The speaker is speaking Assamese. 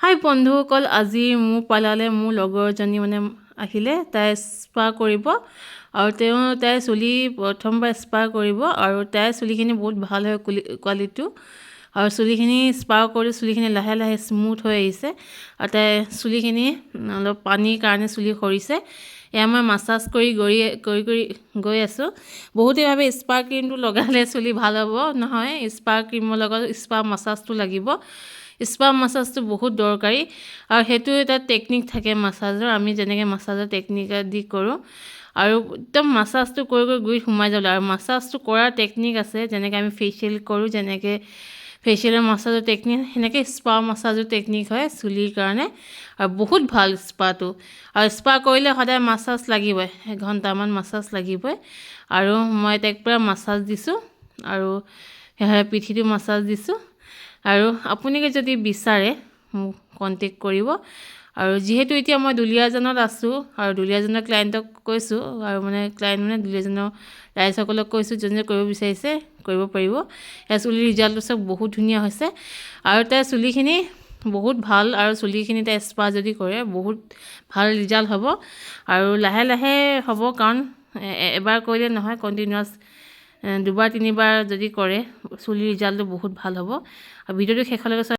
হাই বন্ধুসকল, আজি মোৰ পালালে মোৰ লগৰজনী আহিলে। তাই স্পা কৰিব আৰু তাই চুলি প্ৰথমবাৰ স্পা কৰিব আৰু তাইৰ চুলিখিনি বহুত ভাল হয় কোৱালিটিটো। আৰু চুলিখিনি স্পা কৰি চুলিখিনি লাহে লাহে স্মুথ হৈ আহিছে আৰু তাই চুলিখিনি অলপ পানীৰ কাৰণে চুলি সৰিছে। এয়া মই মাছাজ কৰি গৈ আছোঁ। বহুতে ভাবে স্পা ক্ৰীমটো লগালে চুলি ভাল হ'ব। নহয়, স্পা ক্ৰীমৰ লগত স্পা মাছাজটো লাগিব। স্পা মাছাজটো বহুত দৰকাৰী আৰু সেইটো এটা টেকনিক থাকে মাছাজৰ। আমি যেনেকৈ মাছাজৰ টেকনিক দি কৰোঁ আৰু একদম মাছাজটো কৰি গুৰিত সোমাই যাব। আৰু মাছাজটো কৰাৰ টেকনিক আছে, যেনেকৈ আমি ফেচিয়েল কৰোঁ, যেনেকৈ ফেচিয়েলৰ মাছাজৰ টেকনিক, সেনেকৈ স্পা মাছাজৰ টেকনিক হয় চুলিৰ কাৰণে। আৰু বহুত ভাল স্পাটো। আৰু স্পা কৰিলে সদায় মাছাজ লাগিবই, এঘণ্টামান মাছাজ লাগিবই। আৰু মই তাইক পূৰা মাছাজ দিছোঁ আৰু পিঠিটো মাছাজ দিছোঁ। আৰু আপুনি যদি বিচাৰে মোক কণ্টেক্ট কৰিব। আৰু যিহেতু এতিয়া মই দুলীয়াজানত আছোঁ আৰু দুলীয়াজানৰ ক্লাইণ্টক কৈছোঁ আৰু ক্লাইণ্ট দুলীয়াজানৰ ৰাইজসকলক কৈছোঁ, যোনে কৰিব বিচাৰিছে কৰিব পাৰিব। এই চুলিৰ ৰিজাল্টটো চব বহুত ধুনীয়া হৈছে আৰু তাইৰ চুলিখিনি বহুত ভাল। আৰু চুলিখিনি তাই স্পা যদি কৰে বহুত ভাল ৰিজাল্ট হ'ব আৰু লাহে লাহে হ'ব, কাৰণ এবাৰ কৰিলে নহয়, কণ্টিনিউৱাছ দুবাৰ তিনিবাৰ যদি কৰে চুলিৰ ৰিজাল্টটো বহুত ভাল হ'ব। আৰু ভিডিঅ'টো শেষলৈকে